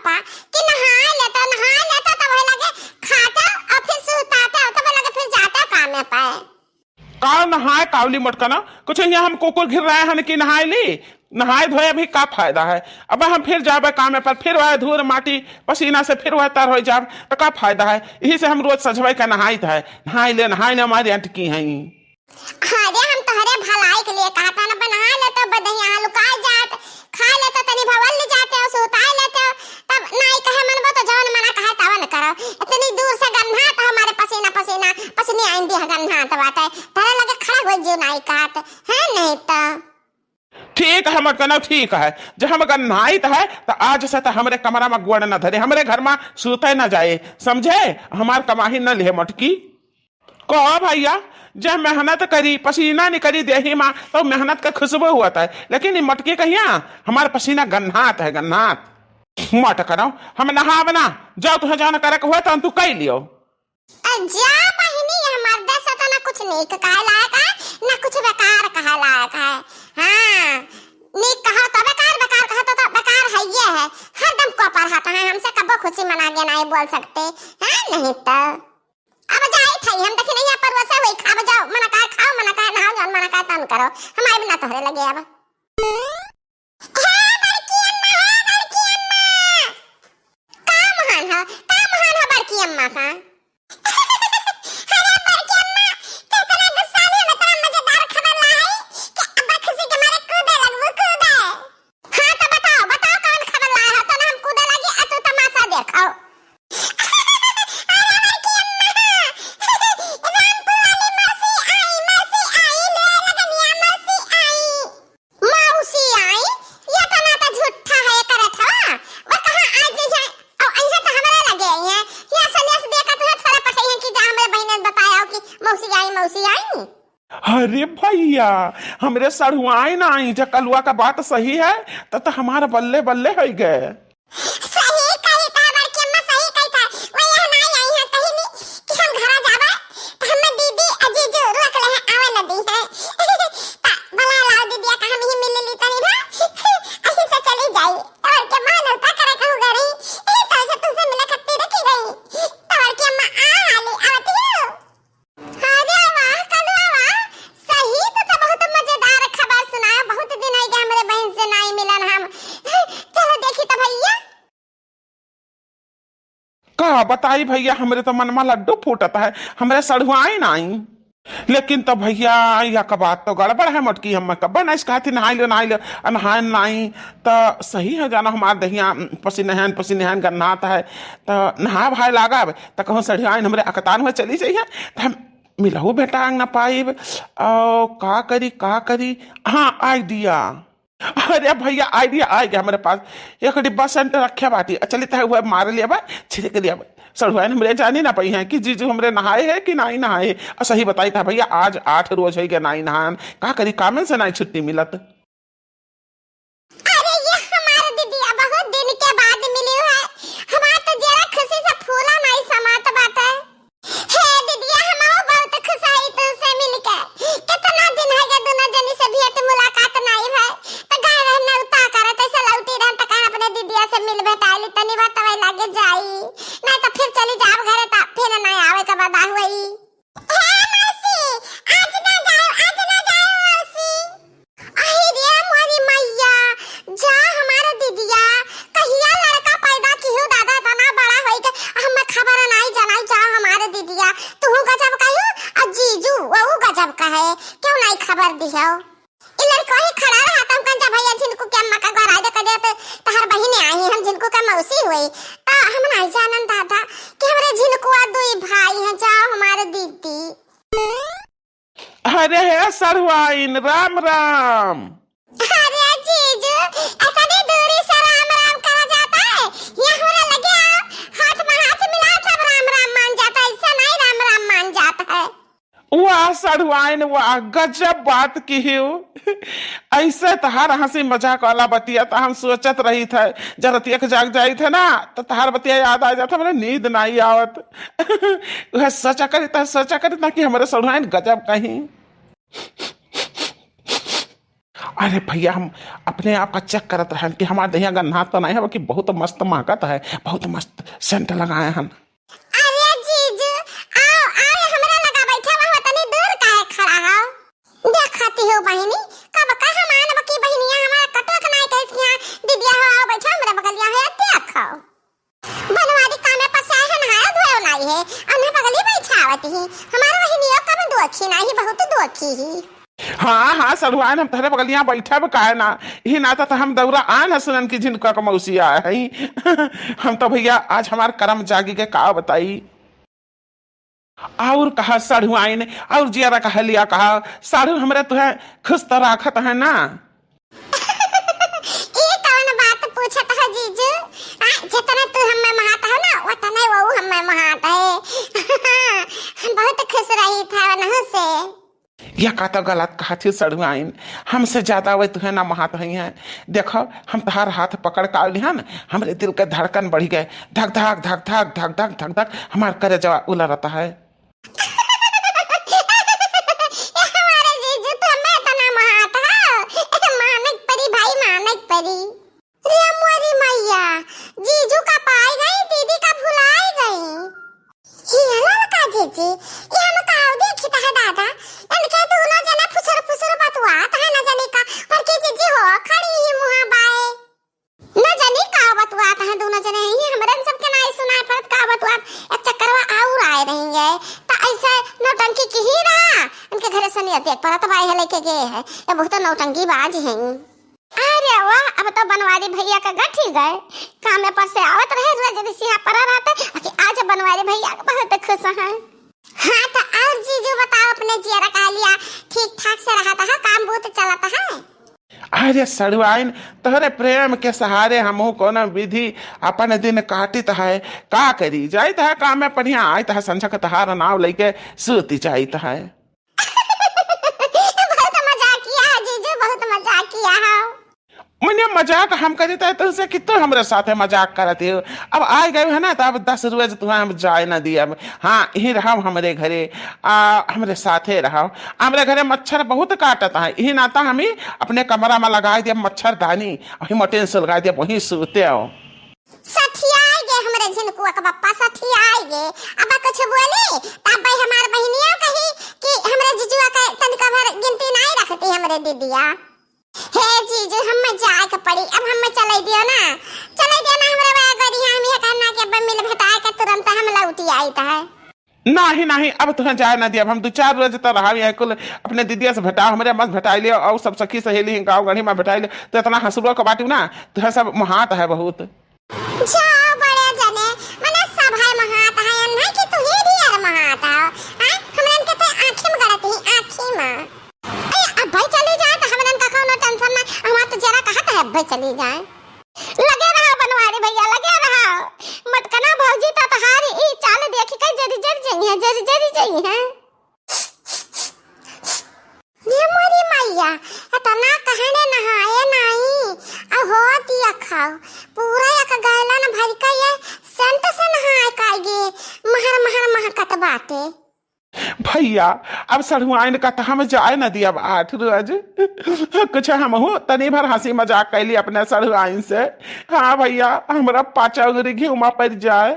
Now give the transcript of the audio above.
पापा कि नहा लेता तब लगे खाता और फिर सुताता तब लगे फिर जाता काम में पाए का नहाए कावली मटका ना कुछ यहाँ हम कुकुर घिर रहे हैं कि नहाए ली नहाए धोए भी का फायदा है। अब हम फिर जाबे काम पर फिर वह धूल माटी पसीना से फिर वह तर हो जाब तो का फायदा है। यही से हम रोज सजवाई का नहाई है नहाई ले हमारी अंट की है। अरे हम तोहरे भलाई के लिए कहता ना नहा लेते बदहिया लुकाए जात खा लेते तनी भवन ले जाते और सुताए लेते तब नहीं कहे मनबो तो जवन मना कहे तव न करो। इतनी दूर से गन्ना तो हमारे पसीना पसीना पसीने आंदी है गन्ना तो बात है तेरे लगे खड़ा हो जो नहीं कहत है नहीं तो ठीक है मत कहना ठीक है जब हम अगर नहाइत है तो आज से तो हमारे कमरा में गोड़ न धरे हमारे घर में सूते न जाए समझे हमार कमाही न ले मटकी को भैया जब मेहनत करी पसीना नहीं करी देही माँ तो मेहनत का खुशबू हुआ था लेकिन ये मटकी कहिया हमारा पसीना गन्नात है गन्नात मत करो हम नहा बना जाओ तुझे जाना करे हुआ तो तू कह लियो जा बहिनी हमार देश तो ना कुछ नीक कहे लायक है ना कुछ बेकार कहे लायक है। हाँ नीक कहो तो बेकार बेकार कहो तो बेकार है ये है हरदम को पढ़ाता है हमसे कब खुशी मना के नहीं बोल सकते हैं नहीं तो अब जाई थई हम देखे नहीं पर वैसे वही खा जाओ मना कहे खाओ मना कहे नहाओ जान मना कहे तन करो हमारे बिना तोहरे लगे अब का महान हो बड़की अम्मा का अरे भैया हमरे सड़ुआई ना आई जब कलुआ का बात सही है तो हमारा बल्ले बल्ले हो गए। बताई भैया हमरे तो मन में लड्डू फूटता है हमरे सड़ुआई ना आई लेकिन तो भैया या का बात तो गड़बड़ है मटकी हम कब ना कहती नहाई लो नहाए नहीं तो सही है जाना हमार दहिया पसीनहन गन्नात है तो नहा भाई लागा तो कहूँ सड़ुआई हमरे अकतान में चली जाइए तो हम मिलहू बेटा ना पाइब का करी हाँ आइडिया अरे भैया आइडिया आ गया हमारे पास एक डिब्बा सेंटर रखे बाटी चलिए हुआ मार लिया बा छिड़क दिया सड़ुआ ने हमरे जानी ना पाई है कि जीजू हमरे नहाए है कि नहीं नहाए और सही बताई था भैया आज 8 रोज है कि नहीं नहान का करी कामन से नहीं छुट्टी मिलत। अरे ये हमारे दीदी बहुत दिन के बाद मिली है हमार तो जरा खुशी से फूला नहीं समात बात है हे दीदी हम बहुत खुश है तुमसे मिलके कितना दिन है के दोनों जनी से भेंट मुलाकात नहीं है तो गाय रहना उता करे तैसे लौटी रहन त कहां अपने दीदिया से मिल भेटाइली तनी बात तवे लागे जाई नहीं तो फिर चली जाओ घरे ता फिर नहीं आवे के बाद हुई हे मौसी आज ना जाओ मौसी आई रे मोरी मैया जा हमारे दीदिया कहिया लड़का पैदा कियो दादा तना बड़ा होई के हमें खबर नहीं जनाई जा हमारे दीदिया तू गजब कहियो आ जीजू वो गजब कहे क्यों नहीं खबर दियो इ लड़का ही खड़ा रहा तुम कंजा भैया जिनको के अम्मा का घर आए दे तो तहर बहिने आई हम जिनको का मौसी हुई ता हम नहीं जानन दादा कि हमरे जिनको दुई भाई हैं जा हमारे दीदी। अरे है सड़ुआइन राम राम। अरे जीजू इतनी दूरी से राम राम कहा जाता है ये हमरा लगे हाथ में हाथ मिला तब राम राम मान जाता है ऐसा नहीं राम राम मान जाता है। वाह सड़ुआइन वाह गजब बात की हो ऐसे तहार हंसी मजाक वाला बतिया तो हम सोचत रही थे जब रतिया के जाग जाई थे ना तो तहार बतिया याद आ जाता मेरे नींद नहीं आवत वह सोचा करी था कि हमारे सड़ुआइन गजब कहीं अरे भैया हम अपने आप का चेक करत रहन कि हमारे दहिया गन्ना तो नहीं है कि बहुत मस्त महकत है, बहुत मस्त सेंट लगाए हन। अरे जीजू आओ आओ हमरा लगा बैठे वहां तनी दूर काहे खड़ा हो। देखती हो बहिनी कब का हमान बकी बहिनिया हमारा कटक नहीं कैसी यहां दीदिया हो आओ बैठा हमरा बगलिया है देखो। बनवारी कामे पर से है नहाया धोयो नहीं है अन्हे बगली बैठावती ही हमारा बहिनिया कब दुखी नहीं बहुत दुखी ही। हाँ हाँ सरुआन हम तहरे बगलिया बैठा काहे ना ही नाता तो हम दौरा आन हसनन की जिनका का मौसी आए हैं। हम तो भैया आज हमार कर्म जागी के का बताई और कहा सरुआन और जियारा कहा लिया कहा सारू हमरे तुहे खुश तो राखत है ना। ये कौन बात पूछत है जीजू जितना तू हमें महात है ना उतना वो हमें महात है। हम बहुत खुश रही था वनहु से। यह का तो गलत कहा थी सड़ुआइन हमसे ज्यादा वे तुहे ना महात ही हैं। देखो हम तहार हाथ पकड़ का लिया ना हमरे दिल के धड़कन बढ़ गए धक धक धक धक धक धक धक धक हमार करे जवा उला रहता है। हमारे जीजू तो मैं तना महात है मानक परी भाई मानक परी। रे मोरी मैया जीजू का पाई गई दीदी का भुलाई गई। ये हला का जीजी ये हम का देखी ता है दादा इनके दोनों जना फुसर फुसर बतवा ता ना जाने का पर के जीजी हो खड़ी ही मुहा बाए ना जाने का बतवा ता है दोनों जने ही हमरन सबके ना सुनाई पड़त का बतवा एक चक्करवा और आए रही है ता ऐसे नौटंकी की ही रहा इनके घरे से नहीं देख पड़ा तो भाई लेके गए है ये बहुत नौटंकी बाज है। अरे वाह अब तो बनवारी भैया का गठी गए काम पर से आवत रहे रोज यदि सिया पर रहते कि आज बनवारी भैया बहुत खुश हैं। हाँ तो और जीजू बताओ अपने जिया का लिया ठीक ठाक से रहा था काम बहुत चलता है। अरे सड़ुआइन तोहरे प्रेम के सहारे हमहू कोनो विधि अपन दिन काटित है का करी जाइत है काम में बढ़िया आइत है संझक तहार नाव लेके सूती जाइत है। बहुत मजाक किया है जीजू बहुत मजाक किया है। मैंने मजाक हम करते है तुझसे कितो हमरे साथ मजाक करते हो अब आ गए है ना तो अब 10 रोज तुम्हें हम जाए ना दिया। हाँ यही रहा हमरे घरे हमरे साथे रहा हमरे घरे मच्छर बहुत काटता है यही नाता हम ही अपने कमरा में लगा दिया मच्छरदानी वही मोटेन से लगा दिया वही सोते हो। सठियाएगे हमरे झिनकुआ का पप्पा सठियाएगे अब कुछ बोले तब भाई हमार बहनिया कही कि हमरे जीजुआ का तनिका भर गिनती नहीं रखती हमरे दीदिया। हे जीजू हम जाए के पड़ी अब हम चले दियो ना हमरे बा गड़ी हम ये करना के अब मिल भेटाए के तुरंत हम लौटी आई ता है। नहीं नहीं अब तुम्हें जाए ना दिया हम 2-4 रोज तो रहा है कुल अपने दीदिया से भेटा हमरे मत भेटाई लियो और सब सखी सहेली गाँव गढ़ी में भेटाई लियो तो इतना हंसुआ को बाटू ना तो सब महात है बहुत। जाओ बड़े जने मने सब है महात है नहीं कि तू ही यार महात है हां हमरन के तो आंखें में गड़ती आंखें में। ए अब भाई चली जाए तो हमरन का कोनो टेंशन ना हमार तो जरा कहत है भाई चली जाए लगे रहा बनवारी भैया लगे रहा मटकना भौजी तो तहारी ई चाल देख के जरी जरी है। ये मोरी मैया इतना कहने नहाए नहीं अहो दिया खाओ पूरा एक गैला न भर का ये सेंट से नहाए कागे महर महकत बाटे। भैया अब सड़ुआइन का तो हम जाए न दिया 8 रोज कुछ हम हो तनी भर हंसी मजाक कैली अपने सड़ुआइन से। हाँ भैया हमरा 5 अंगुरी घी उमा पर जाए।